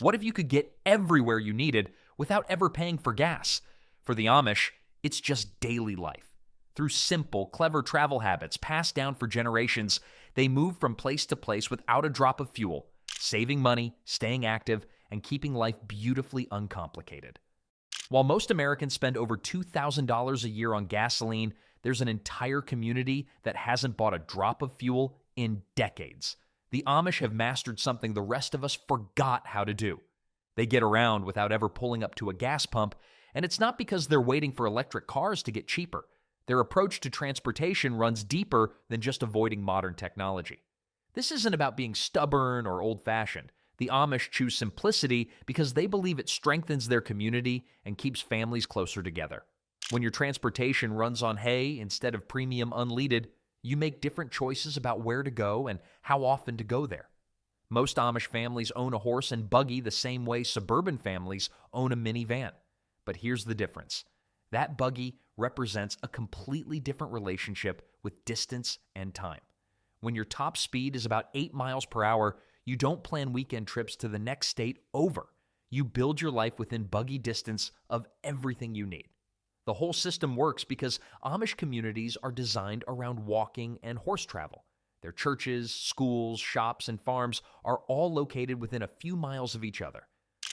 What if you could get everywhere you needed without ever paying for gas? For the Amish, it's just daily life. Through simple, clever travel habits passed down for generations, they move from place to place without a drop of fuel, saving money, staying active, and keeping life beautifully uncomplicated. While most Americans spend over $2,000 a year on gasoline, there's an entire community that hasn't bought a drop of fuel in decades. The Amish have mastered something the rest of us forgot how to do. They get around without ever pulling up to a gas pump, and it's not because they're waiting for electric cars to get cheaper. Their approach to transportation runs deeper than just avoiding modern technology. This isn't about being stubborn or old-fashioned. The Amish choose simplicity because they believe it strengthens their community and keeps families closer together. When your transportation runs on hay instead of premium unleaded, you make different choices about where to go and how often to go there. Most Amish families own a horse and buggy the same way suburban families own a minivan. But here's the difference. That buggy represents a completely different relationship with distance and time. When your top speed is about 8 miles per hour, you don't plan weekend trips to the next state over. You build your life within buggy distance of everything you need. The whole system works because Amish communities are designed around walking and horse travel. Their churches, schools, shops, and farms are all located within a few miles of each other.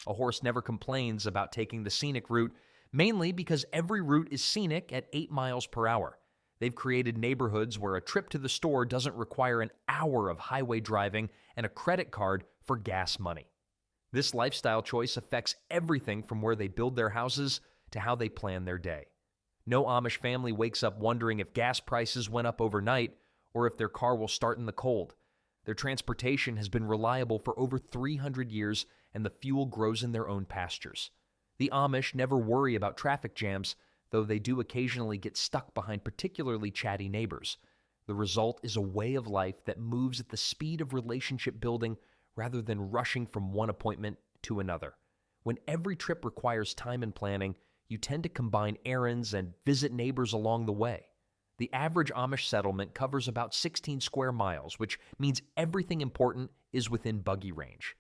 A horse never complains about taking the scenic route, mainly because every route is scenic at 8 miles per hour. They've created neighborhoods where a trip to the store doesn't require an hour of highway driving and a credit card for gas money. This lifestyle choice affects everything from where they build their houses to how they plan their day. No Amish family wakes up wondering if gas prices went up overnight or if their car will start in the cold. Their transportation has been reliable for over 300 years, and the fuel grows in their own pastures. The Amish never worry about traffic jams, though they do occasionally get stuck behind particularly chatty neighbors. The result is a way of life that moves at the speed of relationship building rather than rushing from one appointment to another. When every trip requires time and planning, you tend to combine errands and visit neighbors along the way. The average Amish settlement covers about 16 square miles, which means everything important is within buggy range.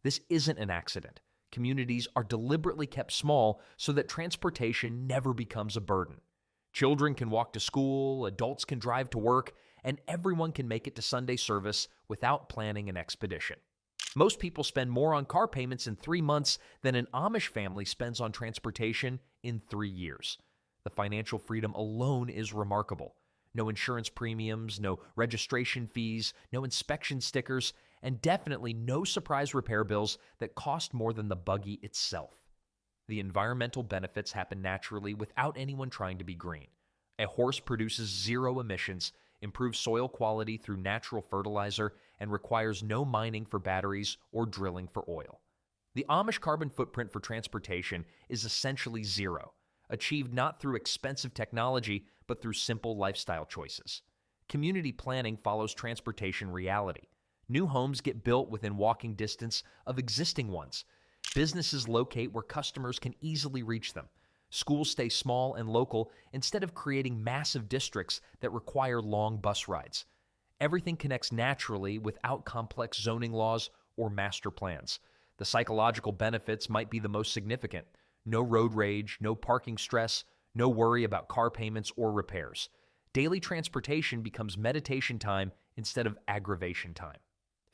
This isn't an accident. Communities are deliberately kept small so that transportation never becomes a burden. Children can walk to school, adults can drive to work, and everyone can make it to Sunday service without planning an expedition. Most people spend more on car payments in 3 months than an Amish family spends on transportation in 3 years. The financial freedom alone is remarkable. No insurance premiums, no registration fees, no inspection stickers, and definitely no surprise repair bills that cost more than the buggy itself. The environmental benefits happen naturally without anyone trying to be green. A horse produces 0 emissions, improves soil quality through natural fertilizer, and requires no mining for batteries or drilling for oil. The Amish carbon footprint for transportation is essentially 0, achieved not through expensive technology, but through simple lifestyle choices. Community planning follows transportation reality. New homes get built within walking distance of existing ones. Businesses locate where customers can easily reach them. Schools stay small and local instead of creating massive districts that require long bus rides. Everything connects naturally without complex zoning laws or master plans. The psychological benefits might be the most significant. No road rage, no parking stress, no worry about car payments or repairs. Daily transportation becomes meditation time instead of aggravation time.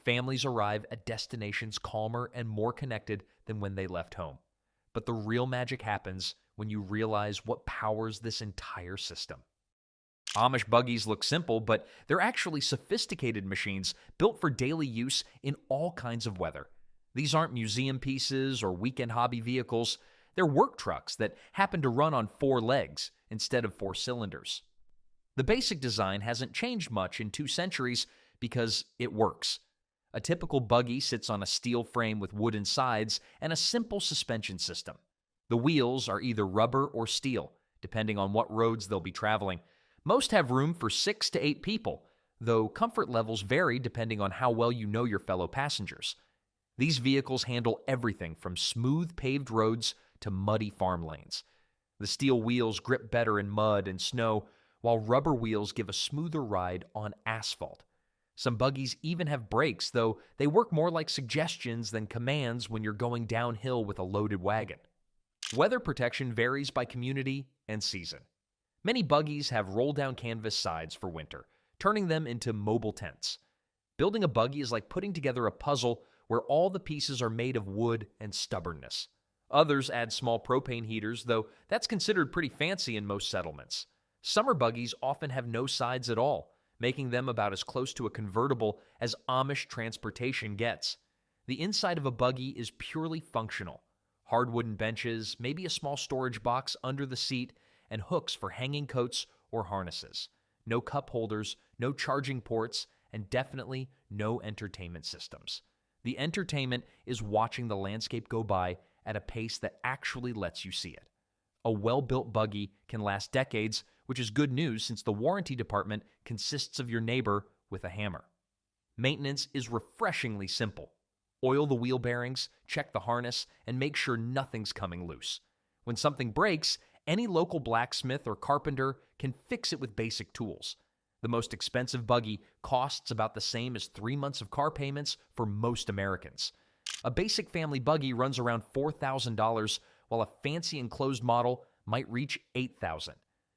Families arrive at destinations calmer and more connected than when they left home. But the real magic happens when you realize what powers this entire system. Amish buggies look simple, but they're actually sophisticated machines built for daily use in all kinds of weather. These aren't museum pieces or weekend hobby vehicles. They're work trucks that happen to run on 4 legs instead of 4 cylinders. The basic design hasn't changed much in 2 centuries because it works. A typical buggy sits on a steel frame with wooden sides and a simple suspension system. The wheels are either rubber or steel, depending on what roads they'll be traveling. Most have room for 6 to 8 people, though comfort levels vary depending on how well you know your fellow passengers. These vehicles handle everything from smooth paved roads to muddy farm lanes. The steel wheels grip better in mud and snow, while rubber wheels give a smoother ride on asphalt. Some buggies even have brakes, though they work more like suggestions than commands when you're going downhill with a loaded wagon. Weather protection varies by community and season. Many buggies have roll-down canvas sides for winter, turning them into mobile tents. Building a buggy is like putting together a puzzle where all the pieces are made of wood and stubbornness. Others add small propane heaters, though that's considered pretty fancy in most settlements. Summer buggies often have no sides at all, making them about as close to a convertible as Amish transportation gets. The inside of a buggy is purely functional. Hard wooden benches, maybe a small storage box under the seat, and hooks for hanging coats or harnesses. No cup holders, no charging ports, and definitely no entertainment systems. The entertainment is watching the landscape go by at a pace that actually lets you see it. A well-built buggy can last decades, which is good news since the warranty department consists of your neighbor with a hammer. Maintenance is refreshingly simple. Oil the wheel bearings, check the harness, and make sure nothing's coming loose. When something breaks, any local blacksmith or carpenter can fix it with basic tools. The most expensive buggy costs about the same as 3 months of car payments for most Americans. A basic family buggy runs around $4,000, while a fancy enclosed model might reach $8,000.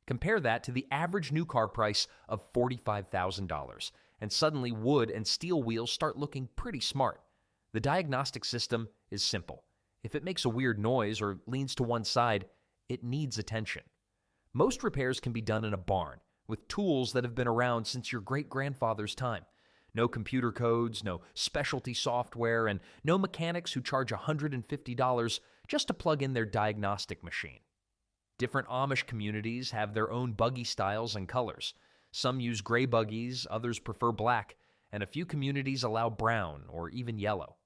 Compare that to the average new car price of $45,000, and suddenly wood and steel wheels start looking pretty smart. The diagnostic system is simple. If it makes a weird noise or leans to one side, it needs attention. Most repairs can be done in a barn, with tools that have been around since your great-grandfather's time. No computer codes, no specialty software, and no mechanics who charge $150 just to plug in their diagnostic machine. Different Amish communities have their own buggy styles and colors. Some use gray buggies, others prefer black, and a few communities allow brown or even yellow.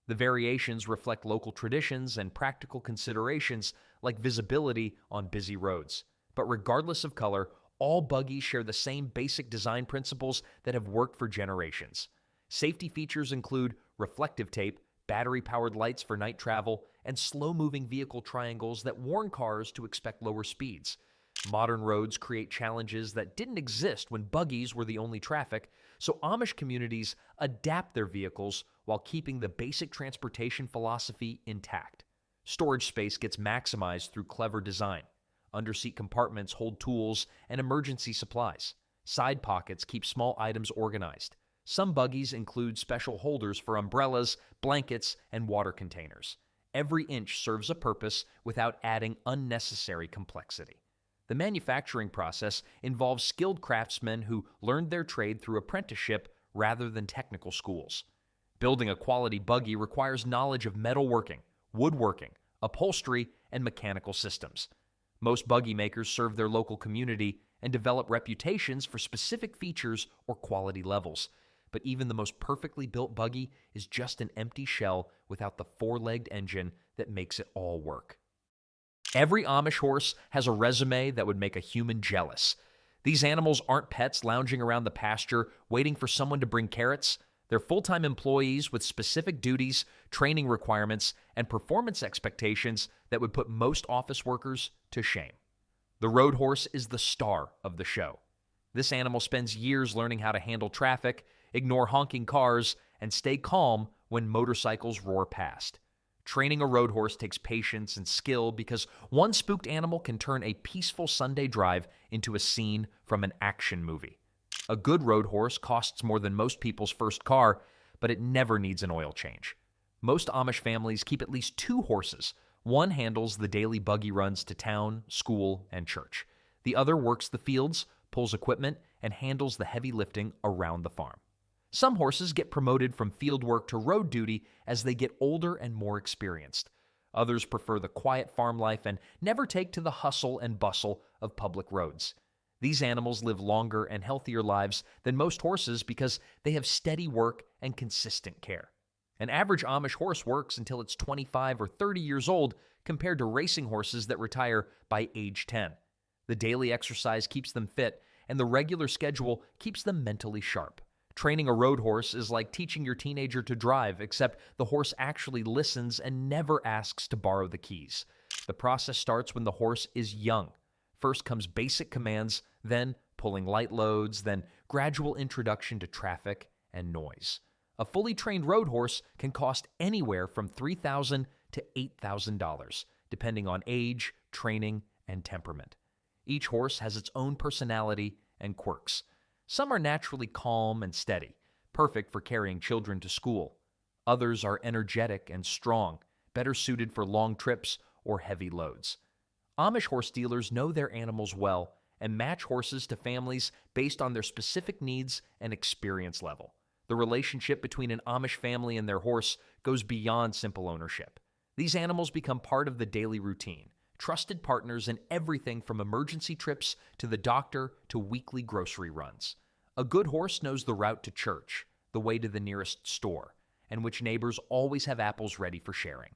The variations reflect local traditions and practical considerations like visibility on busy roads. But regardless of color, all buggies share the same basic design principles that have worked for generations. Safety features include reflective tape, battery-powered lights for night travel, and slow-moving vehicle triangles that warn cars to expect lower speeds. Modern roads create challenges that didn't exist when buggies were the only traffic, so Amish communities adapt their vehicles while keeping the basic transportation philosophy intact. Storage space gets maximized through clever design. Underseat compartments hold tools and emergency supplies. Side pockets keep small items organized. Some buggies include special holders for umbrellas, blankets, and water containers. Every inch serves a purpose without adding unnecessary complexity. The manufacturing process involves skilled craftsmen who learned their trade through apprenticeship rather than technical schools. Building a quality buggy requires knowledge of metalworking, woodworking, upholstery, and mechanical systems. Most buggy makers serve their local community and develop reputations for specific features or quality levels. But even the most perfectly built buggy is just an empty shell without the four-legged engine that makes it all work. Every Amish horse has a resume that would make a human jealous. These animals aren't pets lounging around the pasture waiting for someone to bring carrots. They're full-time employees with specific duties, training requirements, and performance expectations that would put most office workers to shame. The road horse is the star of the show. This animal spends years learning how to handle traffic, ignore honking cars, and stay calm when motorcycles roar past. Training a road horse takes patience and skill because one spooked animal can turn a peaceful Sunday drive into a scene from an action movie. A good road horse costs more than most people's first car, but it never needs an oil change. Most Amish families keep at least 2 horses. One handles the daily buggy runs to town, school, and church. The other works the fields, pulls equipment, and handles the heavy lifting around the farm. Some horses get promoted from field work to road duty as they get older and more experienced. Others prefer the quiet farm life and never take to the hustle and bustle of public roads. These animals live longer and healthier lives than most horses because they have steady work and consistent care. An average Amish horse works until it's 25 or 30 years old compared to racing horses that retire by age 10. The daily exercise keeps them fit, and the regular schedule keeps them mentally sharp. Training a road horse is like teaching your teenager to drive, except the horse actually listens and never asks to borrow the keys. The process starts when the horse is young. First comes basic commands, then pulling light loads, then gradual introduction to traffic, and noise. A fully trained road horse can cost anywhere from $3,000 to $8,000, depending on age, training, and temperament. Each horse has its own personality and quirks. Some are naturally calm and steady, perfect for carrying children to school. Others are energetic and strong, better suited for long trips or heavy loads. Amish horse dealers know their animals well and match horses to families based on their specific needs and experience level. The relationship between an Amish family and their horse goes beyond simple ownership. These animals become part of the daily routine, trusted partners in everything from emergency trips to the doctor to weekly grocery runs. A good horse knows the route to church, the way to the nearest store, and which neighbors always have apples ready for sharing.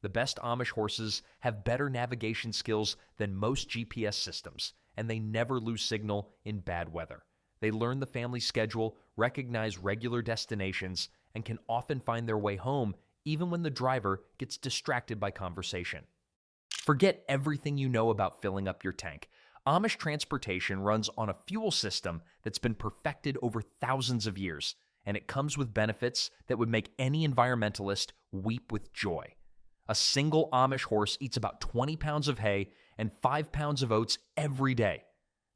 The best Amish horses have better navigation skills than most GPS systems, and they never lose signal in bad weather. They learn the family schedule, recognize regular destinations, and can often find their way home even when the driver gets distracted by conversation. Forget everything you know about filling up your tank. Amish transportation runs on a fuel system that's been perfected over thousands of years, and it comes with benefits that would make any environmentalist weep with joy. A single Amish horse eats about 20 pounds of hay and 5 pounds of oats every day.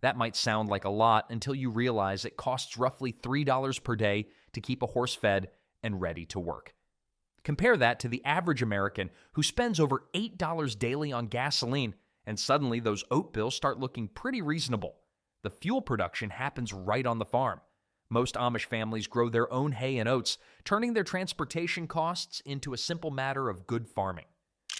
That might sound like a lot until you realize it costs roughly $3 per day to keep a horse fed and ready to work. Compare that to the average American who spends over $8 daily on gasoline, and suddenly those oat bills start looking pretty reasonable. The fuel production happens right on the farm. Most Amish families grow their own hay and oats, turning their transportation costs into a simple matter of good farming.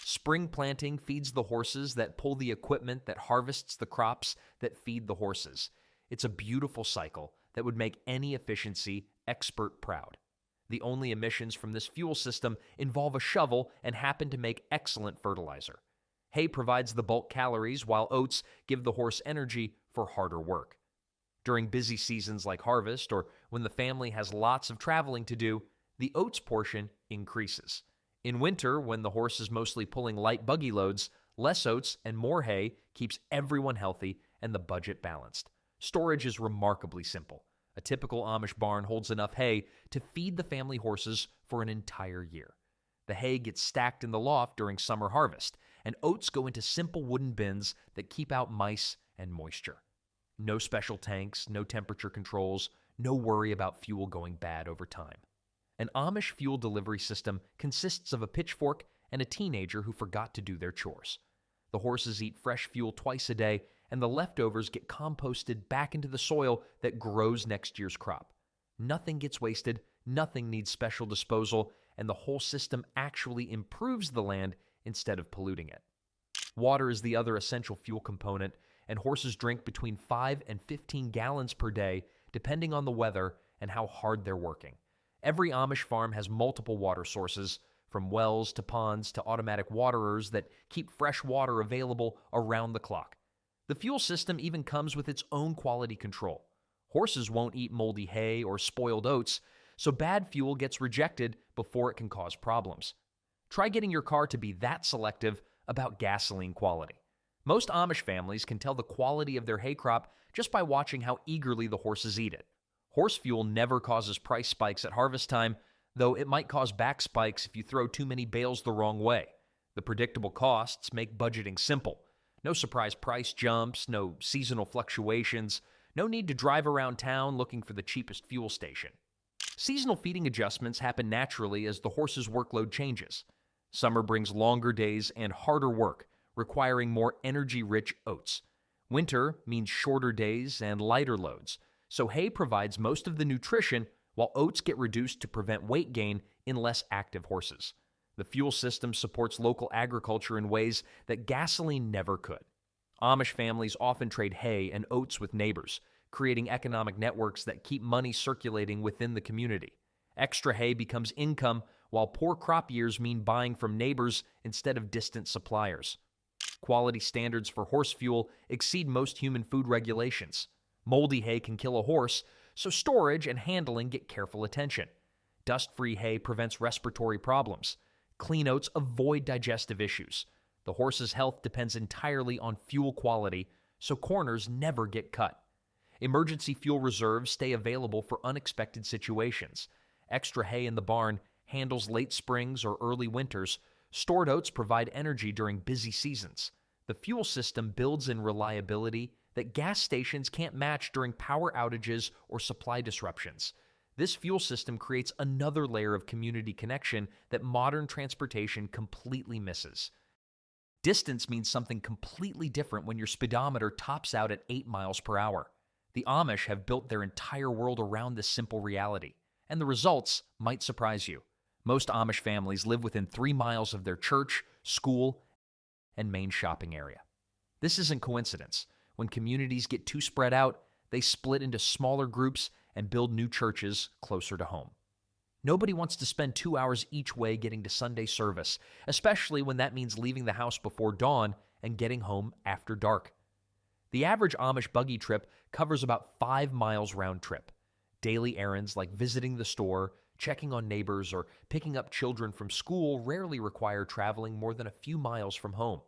Spring planting feeds the horses that pull the equipment that harvests the crops that feed the horses. It's a beautiful cycle that would make any efficiency expert proud. The only emissions from this fuel system involve a shovel and happen to make excellent fertilizer. Hay provides the bulk calories, while oats give the horse energy for harder work. During busy seasons like harvest, or when the family has lots of traveling to do, the oats portion increases. In winter, when the horse is mostly pulling light buggy loads, less oats and more hay keeps everyone healthy and the budget balanced. Storage is remarkably simple. A typical Amish barn holds enough hay to feed the family horses for an entire year. The hay gets stacked in the loft during summer harvest, and oats go into simple wooden bins that keep out mice and moisture. No special tanks, no temperature controls, no worry about fuel going bad over time. An Amish fuel delivery system consists of a pitchfork and a teenager who forgot to do their chores. The horses eat fresh fuel twice a day, and the leftovers get composted back into the soil that grows next year's crop. Nothing gets wasted, nothing needs special disposal, and the whole system actually improves the land instead of polluting it. Water is the other essential fuel component, and horses drink between 5 and 15 gallons per day, depending on the weather and how hard they're working. Every Amish farm has multiple water sources, from wells to ponds to automatic waterers that keep fresh water available around the clock. The fuel system even comes with its own quality control. Horses won't eat moldy hay or spoiled oats, so bad fuel gets rejected before it can cause problems. Try getting your car to be that selective about gasoline quality. Most Amish families can tell the quality of their hay crop just by watching how eagerly the horses eat it. Horse fuel never causes price spikes at harvest time, though it might cause back spikes if you throw too many bales the wrong way. The predictable costs make budgeting simple. No surprise price jumps, no seasonal fluctuations, no need to drive around town looking for the cheapest fuel station. Seasonal feeding adjustments happen naturally as the horse's workload changes. Summer brings longer days and harder work, requiring more energy-rich oats. Winter means shorter days and lighter loads, so hay provides most of the nutrition while oats get reduced to prevent weight gain in less active horses. The fuel system supports local agriculture in ways that gasoline never could. Amish families often trade hay and oats with neighbors, creating economic networks that keep money circulating within the community. Extra hay becomes income, while poor crop years mean buying from neighbors instead of distant suppliers. Quality standards for horse fuel exceed most human food regulations. Moldy hay can kill a horse, so storage and handling get careful attention. Dust-free hay prevents respiratory problems. Clean oats avoid digestive issues. The horse's health depends entirely on fuel quality, so corners never get cut. Emergency fuel reserves stay available for unexpected situations. Extra hay in the barn handles late springs or early winters. Stored oats provide energy during busy seasons. The fuel system builds in reliability that gas stations can't match during power outages or supply disruptions. This fuel system creates another layer of community connection that modern transportation completely misses. Distance means something completely different when your speedometer tops out at 8 miles per hour. The Amish have built their entire world around this simple reality, and the results might surprise you. Most Amish families live within 3 miles of their church, school, and main shopping area. This isn't coincidence. When communities get too spread out, they split into smaller groups and build new churches closer to home. Nobody wants to spend 2 hours each way getting to Sunday service, especially when that means leaving the house before dawn and getting home after dark. The average Amish buggy trip covers about 5 miles round trip. Daily errands like visiting the store, checking on neighbors, or picking up children from school rarely require traveling more than a few miles from home.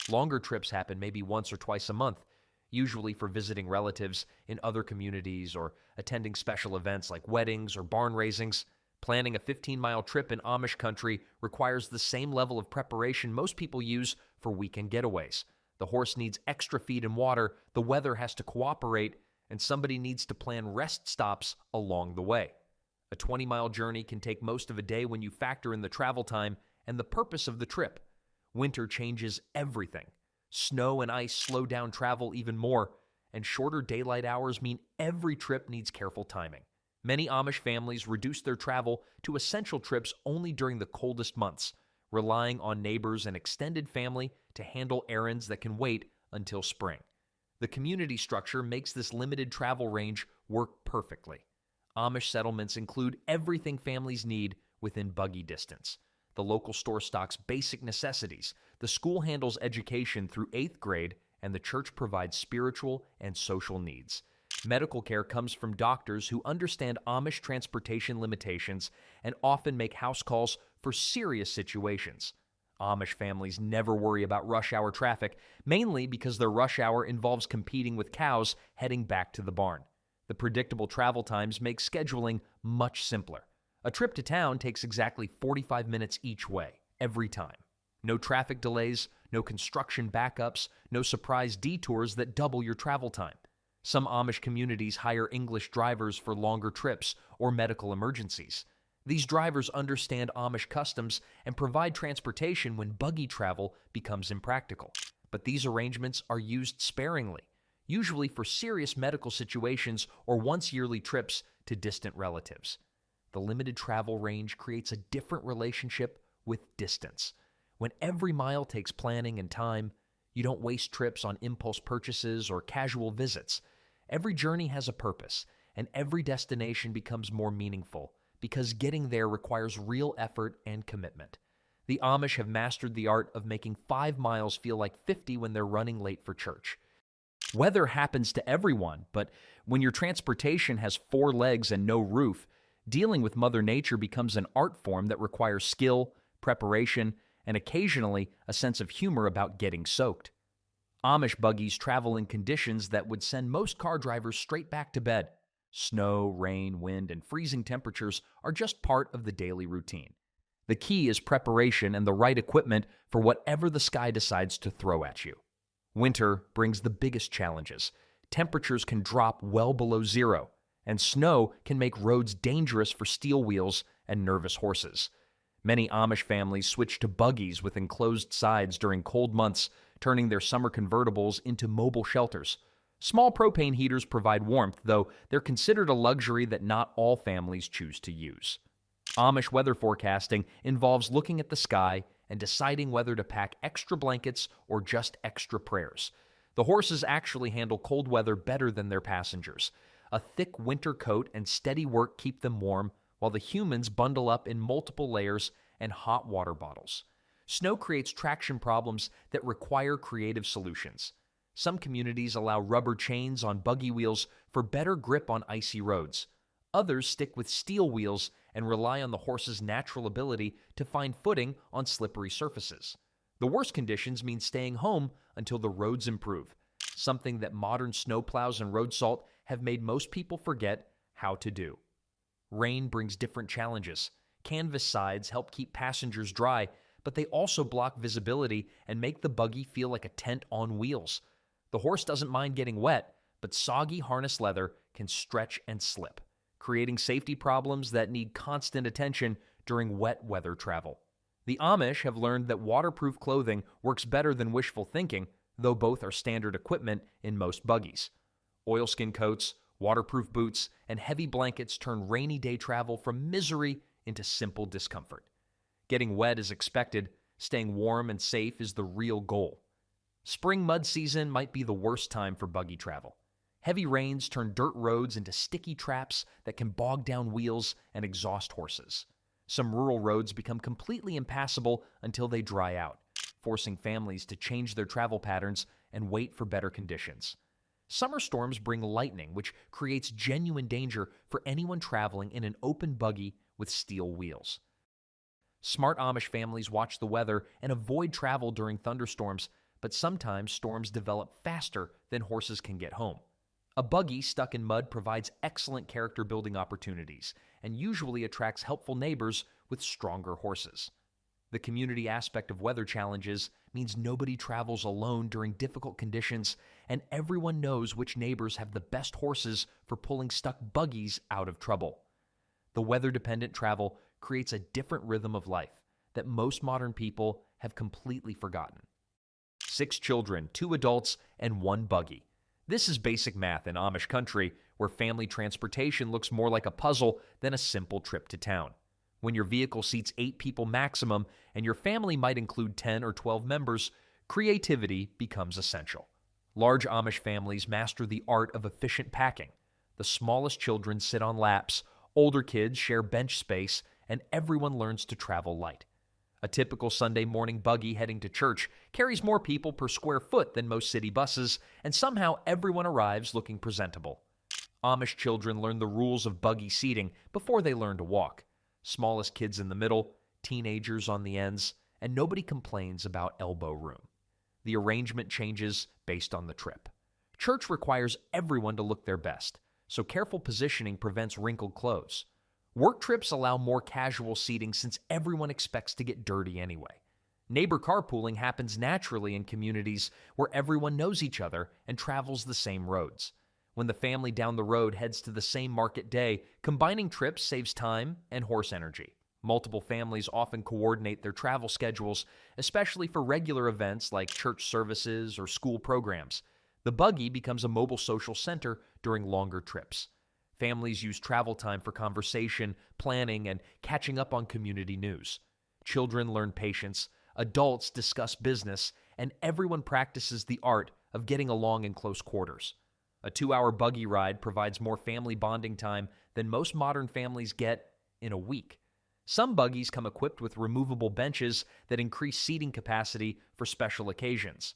Longer trips happen maybe once or twice a month, usually for visiting relatives in other communities or attending special events like weddings or barn raisings. Planning a 15-mile trip in Amish country requires the same level of preparation most people use for weekend getaways. The horse needs extra feed and water, the weather has to cooperate, and somebody needs to plan rest stops along the way. A 20-mile journey can take most of a day when you factor in the travel time and the purpose of the trip. Winter changes everything. Snow and ice slow down travel even more, and shorter daylight hours mean every trip needs careful timing. Many Amish families reduce their travel to essential trips only during the coldest months, relying on neighbors and extended family to handle errands that can wait until spring. The community structure makes this limited travel range work perfectly. Amish settlements include everything families need within buggy distance. The local store stocks basic necessities, the school handles education through 8th grade, and the church provides spiritual and social needs. Medical care comes from doctors who understand Amish transportation limitations and often make house calls for serious situations. Amish families never worry about rush hour traffic, mainly because their rush hour involves competing with cows heading back to the barn. The predictable travel times make scheduling much simpler. A trip to town takes exactly 45 minutes each way, every time. No traffic delays, no construction backups, no surprise detours that double your travel time. Some Amish communities hire English drivers for longer trips or medical emergencies. These drivers understand Amish customs and provide transportation when buggy travel becomes impractical. But these arrangements are used sparingly, usually for serious medical situations or once-yearly trips to distant relatives. The limited travel range creates a different relationship with distance. When every mile takes planning and time, you don't waste trips on impulse purchases or casual visits. Every journey has a purpose, and every destination becomes more meaningful because getting there requires real effort and commitment. The Amish have mastered the art of making 5 miles feel like 50 when they're running late for church. Weather happens to everyone, but when your transportation has 4 legs and no roof, dealing with Mother Nature becomes an art form that requires skill, preparation, and occasionally a sense of humor about getting soaked. Amish buggies travel in conditions that would send most car drivers straight back to bed. Snow, rain, wind, and freezing temperatures are just part of the daily routine. The key is preparation and the right equipment for whatever the sky decides to throw at you. Winter brings the biggest challenges. Temperatures can drop well below zero, and snow can make roads dangerous for steel wheels and nervous horses. Many Amish families switch to buggies with enclosed sides during cold months, turning their summer convertibles into mobile shelters. Small propane heaters provide warmth, though they're considered a luxury that not all families choose to use. Amish weather forecasting involves looking at the sky and deciding whether to pack extra blankets or just extra prayers. The horses actually handle cold weather better than their passengers. A thick winter coat and steady work keep them warm, while the humans bundle up in multiple layers and hot water bottles. Snow creates traction problems that require creative solutions. Some communities allow rubber chains on buggy wheels for better grip on icy roads. Others stick with steel wheels and rely on the horse's natural ability to find footing on slippery surfaces. The worst conditions mean staying home until the roads improve, something that modern snowplows and road salt have made most people forget how to do. Rain brings different challenges. Canvas sides help keep passengers dry, but they also block visibility and make the buggy feel like a tent on wheels. The horse doesn't mind getting wet, but soggy harness leather can stretch and slip, creating safety problems that need constant attention during wet weather travel. The Amish have learned that waterproof clothing works better than wishful thinking, though both are standard equipment in most buggies. Oilskin coats, waterproof boots, and heavy blankets turn rainy day travel from misery into simple discomfort. Getting wet is expected, staying warm and safe is the real goal. Spring mud season might be the worst time for buggy travel. Heavy rains turn dirt roads into sticky traps that can bog down wheels and exhaust horses. Some rural roads become completely impassable until they dry out, forcing families to change their travel patterns and wait for better conditions. Summer storms bring lightning, which creates genuine danger for anyone traveling in an open buggy with steel wheels. Smart Amish families watch the weather and avoid travel during thunderstorms, but sometimes storms develop faster than horses can get home. A buggy stuck in mud provides excellent character-building opportunities and usually attracts helpful neighbors with stronger horses. The community aspect of weather challenges means nobody travels alone during difficult conditions, and everyone knows which neighbors have the best horses for pulling stuck buggies out of trouble. The weather-dependent travel creates a different rhythm of life that most modern people have completely forgotten. 6 children, 2 adults, and 1 buggy. This is basic math in Amish country, where family transportation looks more like a puzzle than a simple trip to town. When your vehicle seats 8 people maximum and your family might include 10 or 12 members, creativity becomes essential. Large Amish families master the art of efficient packing. The smallest children sit on laps, older kids share bench space, and everyone learns to travel light. A typical Sunday morning buggy heading to church carries more people per square foot than most city buses, and somehow everyone arrives looking presentable. Amish children learn the rules of buggy seating before they learn to walk. Smallest kids in the middle, teenagers on the ends, and nobody complains about elbow room. The arrangement changes based on the trip. Church requires everyone to look their best, so careful positioning prevents wrinkled clothes. Work trips allow more casual seating since everyone expects to get dirty anyway. Neighbor carpooling happens naturally in communities where everyone knows each other and travels the same roads. When the family down the road heads to the same market day, combining trips saves time and horse energy. Multiple families often coordinate their travel schedules, especially for regular events like church services or school programs. The buggy becomes a mobile social center during longer trips. Families use travel time for conversation, planning, and catching up on community news. Children learn patience, adults discuss business, and everyone practices the art of getting along in close quarters. A 2-hour buggy ride provides more family bonding time than most modern families get in a week. Some buggies come equipped with removable benches that increase seating capacity for special occasions.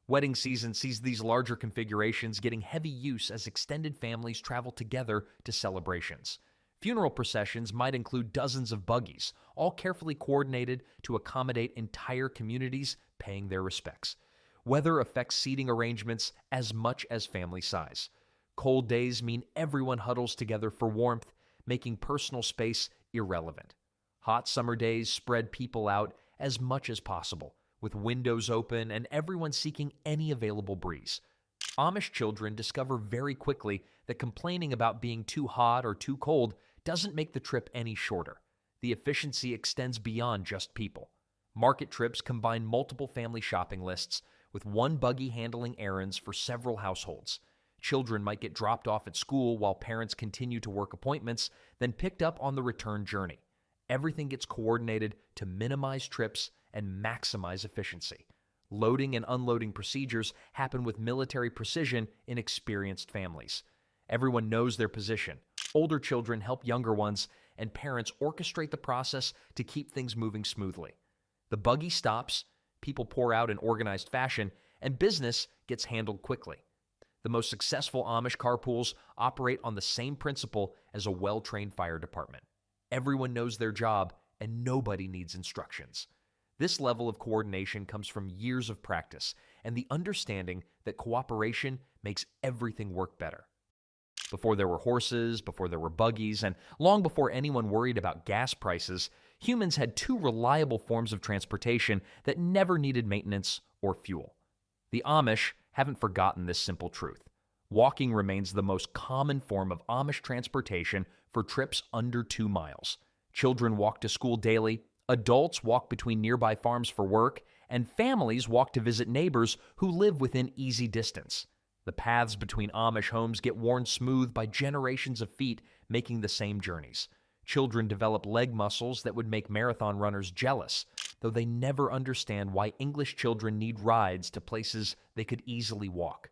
Wedding season sees these larger configurations getting heavy use as extended families travel together to celebrations. Funeral processions might include dozens of buggies, all carefully coordinated to accommodate entire communities paying their respects. Weather affects seating arrangements as much as family size. Cold days mean everyone huddles together for warmth, making personal space irrelevant. Hot summer days spread people out as much as possible, with windows open and everyone seeking any available breeze. Amish children discover very quickly that complaining about being too hot or too cold doesn't make the trip any shorter. The efficiency extends beyond just people. Market trips combine multiple family shopping lists, with one buggy handling errands for several households. Children might get dropped off at school while parents continue to work appointments, then picked up on the return journey. Everything gets coordinated to minimize trips and maximize efficiency. Loading and unloading procedures happen with military precision in experienced families. Everyone knows their position. Older children help younger ones, and parents orchestrate the process to keep things moving smoothly. The buggy stops, people pour out in organized fashion, and business gets handled quickly. The most successful Amish carpools operate on the same principle as a well-trained fire department. Everyone knows their job, and nobody needs instructions. This level of coordination comes from years of practice and the understanding that cooperation makes everything work better. Before there were horses, before there were buggies, and long before anyone worried about gas prices, humans had two reliable forms of transportation that never needed maintenance or fuel. The Amish haven't forgotten this simple truth. Walking remains the most common form of Amish transportation for trips under 2 miles. Children walk to school daily, adults walk between nearby farms for work, and families walk to visit neighbors who live within easy distance. The paths between Amish homes get worn smooth by generations of feet making the same journeys. Children develop leg muscles that would make marathon runners jealous, though they never understand why English children need rides to places they could easily walk.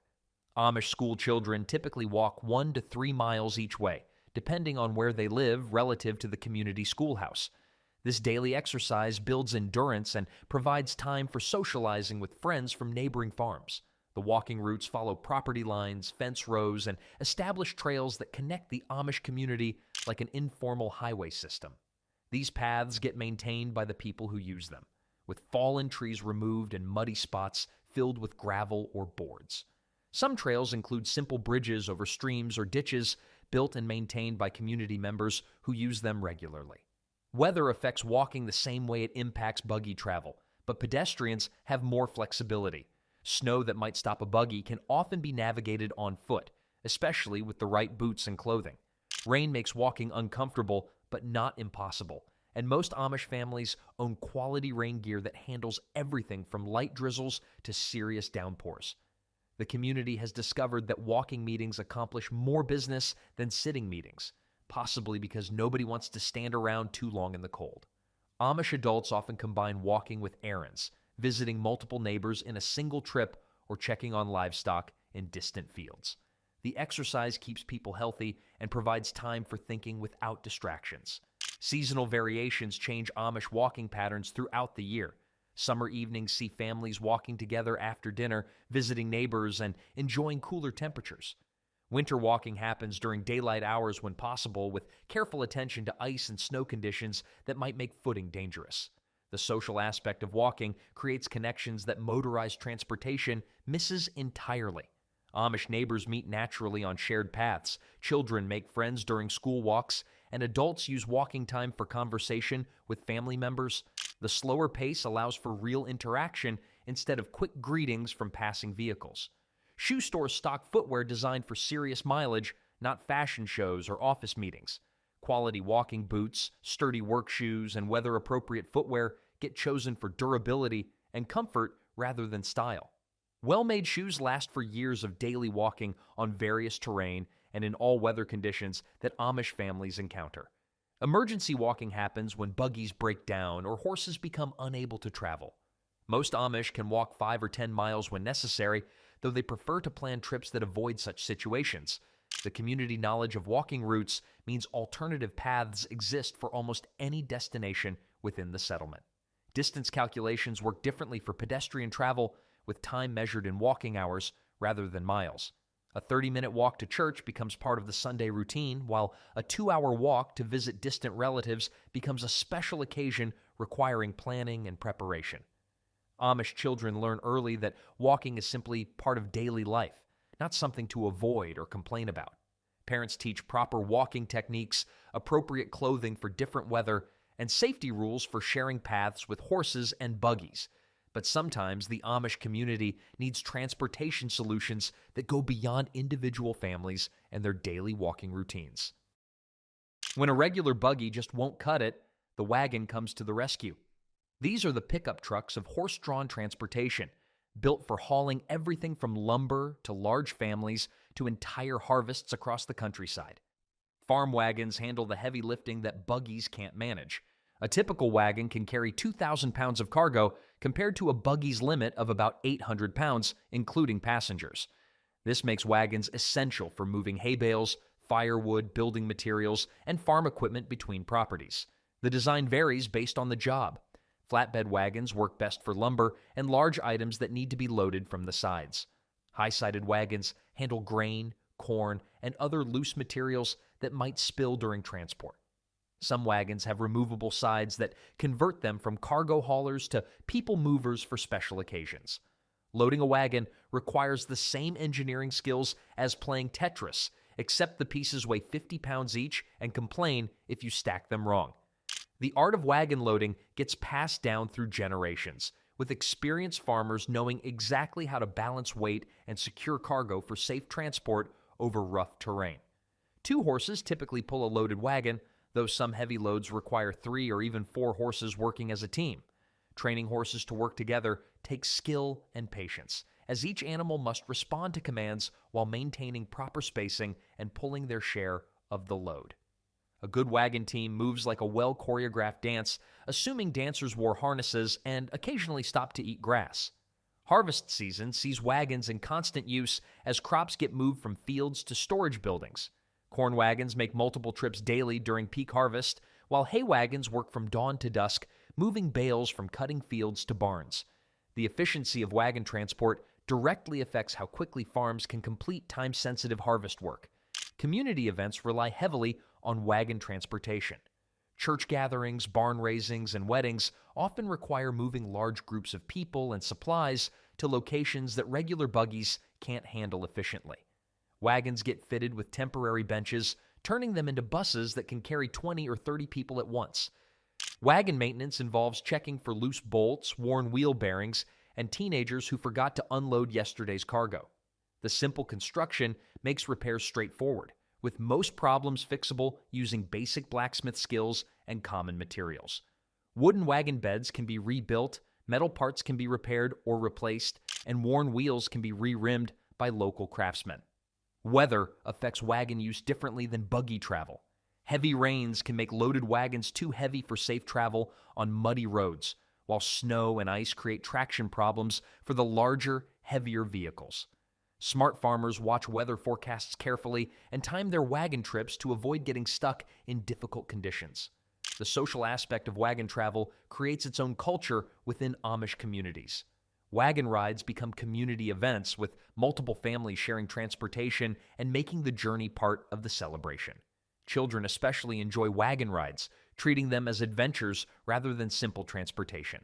Amish school children typically walk 1 to 3 miles each way, depending on where they live relative to the community schoolhouse. This daily exercise builds endurance and provides time for socializing with friends from neighboring farms. The walking routes follow property lines, fence rows, and established trails that connect the Amish community like an informal highway system. These paths get maintained by the people who use them, with fallen trees removed and muddy spots filled with gravel or boards. Some trails include simple bridges over streams or ditches built and maintained by community members who use them regularly. Weather affects walking the same way it impacts buggy travel, but pedestrians have more flexibility. Snow that might stop a buggy can often be navigated on foot, especially with the right boots and clothing. Rain makes walking uncomfortable, but not impossible, and most Amish families own quality rain gear that handles everything from light drizzles to serious downpours. The community has discovered that walking meetings accomplish more business than sitting meetings, possibly because nobody wants to stand around too long in the cold. Amish adults often combine walking with errands, visiting multiple neighbors in a single trip, or checking on livestock in distant fields. The exercise keeps people healthy and provides time for thinking without distractions. Seasonal variations change Amish walking patterns throughout the year. Summer evenings see families walking together after dinner, visiting neighbors, and enjoying cooler temperatures. Winter walking happens during daylight hours when possible, with careful attention to ice and snow conditions that might make footing dangerous. The social aspect of walking creates connections that motorized transportation misses entirely. Amish neighbors meet naturally on shared paths, children make friends during school walks, and adults use walking time for conversation with family members. The slower pace allows for real interaction instead of quick greetings from passing vehicles. Shoe stores stock footwear designed for serious mileage, not fashion shows or office meetings. Quality walking boots, sturdy work shoes, and weather-appropriate footwear get chosen for durability and comfort rather than style. Well-made shoes last for years of daily walking on various terrain and in all weather conditions that Amish families encounter. Emergency walking happens when buggies break down or horses become unable to travel. Most Amish can walk 5 or 10 miles when necessary, though they prefer to plan trips that avoid such situations. The community knowledge of walking routes means alternative paths exist for almost any destination within the settlement. Distance calculations work differently for pedestrian travel, with time measured in walking hours rather than miles. A 30-minute walk to church becomes part of the Sunday routine, while a 2-hour walk to visit distant relatives becomes a special occasion requiring planning and preparation. Amish children learn early that walking is simply part of daily life, not something to avoid or complain about. Parents teach proper walking techniques, appropriate clothing for different weather, and safety rules for sharing paths with horses and buggies. But sometimes the Amish community needs transportation solutions that go beyond individual families and their daily walking routines. When a regular buggy just won't cut it, the wagon comes to the rescue. These are the pickup trucks of horse-drawn transportation, built for hauling everything from lumber to large families to entire harvests across the countryside. Farm wagons handle the heavy lifting that buggies can't manage. A typical wagon can carry 2,000 pounds of cargo compared to a buggy's limit of about 800 pounds, including passengers. This makes wagons essential for moving hay bales, firewood, building materials, and farm equipment between properties. The design varies based on the job. Flatbed wagons work best for lumber and large items that need to be loaded from the sides. High-sided wagons handle grain, corn, and other loose materials that might spill during transport. Some wagons have removable sides that convert them from cargo haulers to people movers for special occasions. Loading a wagon requires the same engineering skills as playing Tetris accept the pieces weigh 50 pounds each, and complain if you stack them wrong. The art of wagon loading gets passed down through generations, with experienced farmers knowing exactly how to balance weight and secure cargo for safe transport over rough terrain. 2 horses typically pull a loaded wagon, though some heavy loads require 3 or even 4 horses working as a team. Training horses to work together takes skill and patience, as each animal must respond to commands while maintaining proper spacing and pulling their share of the load. A good wagon team moves like a well-choreographed dance, assuming dancers wore harnesses and occasionally stopped to eat grass. Harvest season sees wagons in constant use as crops get moved from fields to storage buildings. Corn wagons make multiple trips daily during peak harvest, while hay wagons work from dawn to dusk, moving bales from cutting fields to barns. The efficiency of wagon transport directly affects how quickly farms can complete time-sensitive harvest work. Community events rely heavily on wagon transportation. Church gatherings, barn raisings, and weddings often require moving large groups of people and supplies to locations that regular buggies can't handle efficiently. Wagons get fitted with temporary benches, turning them into buses that can carry 20 or 30 people at once. Wagon maintenance involves checking for loose bolts, worn wheel bearings, and teenagers who forgot to unload yesterday's cargo. The simple construction makes repairs straightforward, with most problems fixable using basic blacksmith skills and common materials. Wooden wagon beds can be rebuilt, metal parts can be repaired or replaced, and worn wheels can be re-rimmed by local craftsmen. Weather affects wagon use differently than buggy travel. Heavy rains can make loaded wagons too heavy for safe travel on muddy roads, while snow and ice create traction problems for the larger, heavier vehicles. Smart farmers watch weather forecasts carefully and time their wagon trips to avoid getting stuck in difficult conditions. The social aspect of wagon travel creates its own culture within Amish communities. Wagon rides become community events, with multiple families sharing transportation and making the journey part of the celebration. Children especially enjoy wagon rides, treating them as adventures rather than simple transportation.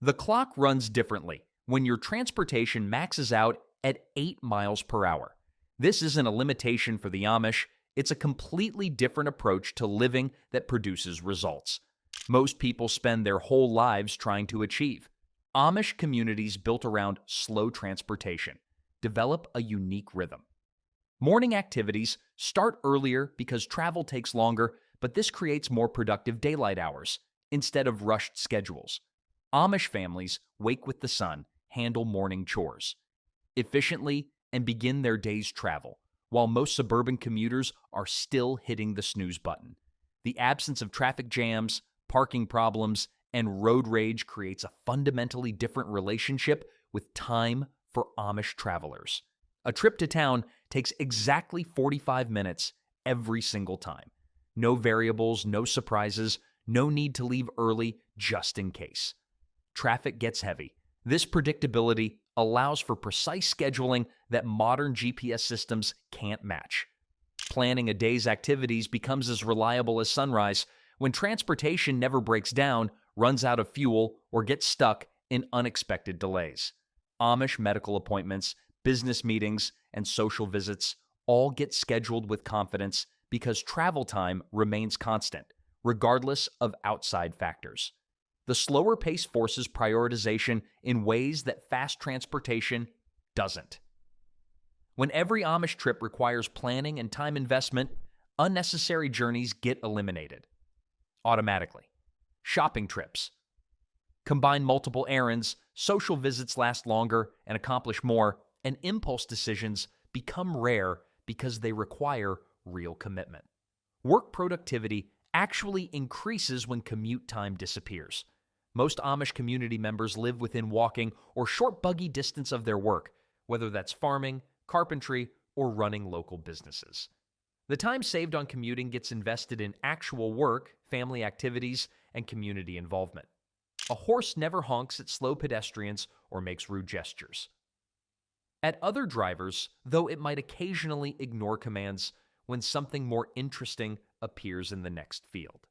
The clock runs differently when your transportation maxes out at 8 miles per hour. This isn't a limitation for the Amish, it's a completely different approach to living that produces results. Most people spend their whole lives trying to achieve. Amish communities built around slow transportation develop a unique rhythm. Morning activities start earlier because travel takes longer, but this creates more productive daylight hours instead of rushed schedules. Amish families wake with the sun, handle morning chores efficiently, and begin their day's travel, while most suburban commuters are still hitting the snooze button. The absence of traffic jams, parking problems, and road rage creates a fundamentally different relationship with time for Amish travelers. A trip to town takes exactly 45 minutes every single time. No variables, no surprises, no need to leave early just in case. Traffic gets heavy. This predictability allows for precise scheduling that modern GPS systems can't match. Planning a day's activities becomes as reliable as sunrise when transportation never breaks down, runs out of fuel, or gets stuck in unexpected delays. Amish medical appointments, business meetings, and social visits all get scheduled with confidence because travel time remains constant, regardless of outside factors. The slower pace forces prioritization in ways that fast transportation doesn't. When every Amish trip requires planning and time investment, unnecessary journeys get eliminated automatically. Shopping trips combine multiple errands, social visits last longer and accomplish more, and impulse decisions become rare because they require real commitment. Work productivity actually increases when commute time disappears. Most Amish community members live within walking or short buggy distance of their work, whether that's farming, carpentry, or running local businesses. The time saved on commuting gets invested in actual work, family activities, and community involvement. A horse never honks at slow pedestrians or makes rude gestures at other drivers, though it might occasionally ignore commands when something more interesting appears in the next field.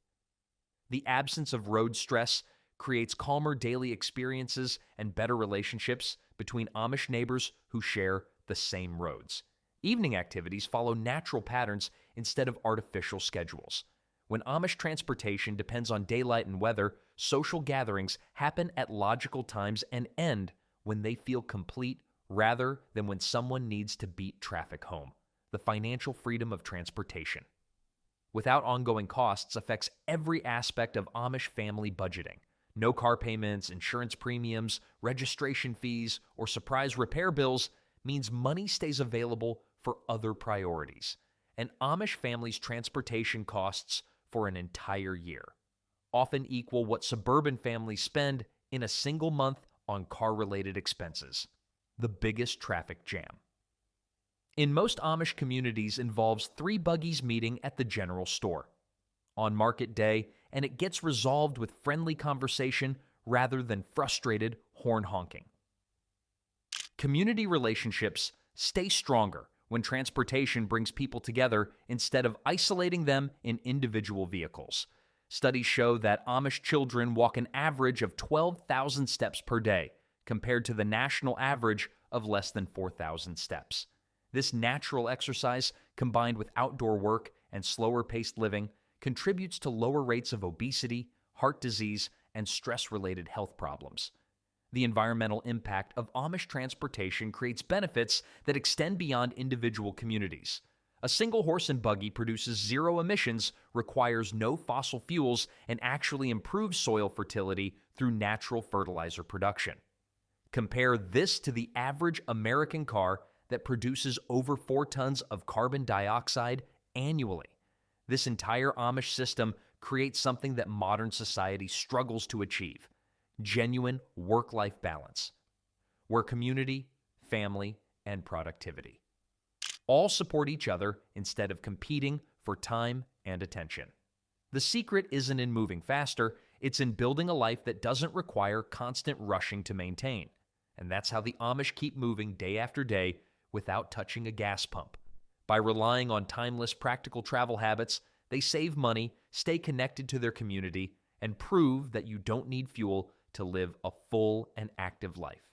The absence of road stress creates calmer daily experiences and better relationships between Amish neighbors who share the same roads. Evening activities follow natural patterns instead of artificial schedules. When Amish transportation depends on daylight and weather, social gatherings happen at logical times and end when they feel complete rather than when someone needs to beat traffic home. The financial freedom of transportation, without ongoing costs, affects every aspect of Amish family budgeting. No car payments, insurance premiums, registration fees, or surprise repair bills means money stays available for other priorities. An Amish family's transportation costs for an entire year often equal what suburban families spend in a single month on car-related expenses. The biggest traffic jam in most Amish communities involves 3 buggies meeting at the general store on market day, and it gets resolved with friendly conversation rather than frustrated horn honking. Community relationships stay stronger when transportation brings people together instead of isolating them in individual vehicles. Studies show that Amish children walk an average of 12,000 steps per day, compared to the national average of less than 4,000 steps. This natural exercise, combined with outdoor work and slower-paced living, contributes to lower rates of obesity, heart disease, and stress-related health problems. The environmental impact of Amish transportation creates benefits that extend beyond individual communities. A single horse and buggy produces 0 emissions, requires no fossil fuels, and actually improves soil fertility through natural fertilizer production. Compare this to the average American car that produces over 4 tons of carbon dioxide annually. This entire Amish system creates something that modern society struggles to achieve: genuine work-life balance, where community, family, and productivity all support each other instead of competing for time and attention. The secret isn't in moving faster, it's in building a life that doesn't require constant rushing to maintain. And that's how the Amish keep moving day after day without touching a gas pump. By relying on timeless, practical travel habits, they save money, stay connected to their community, and prove that you don't need fuel to live a full and active life.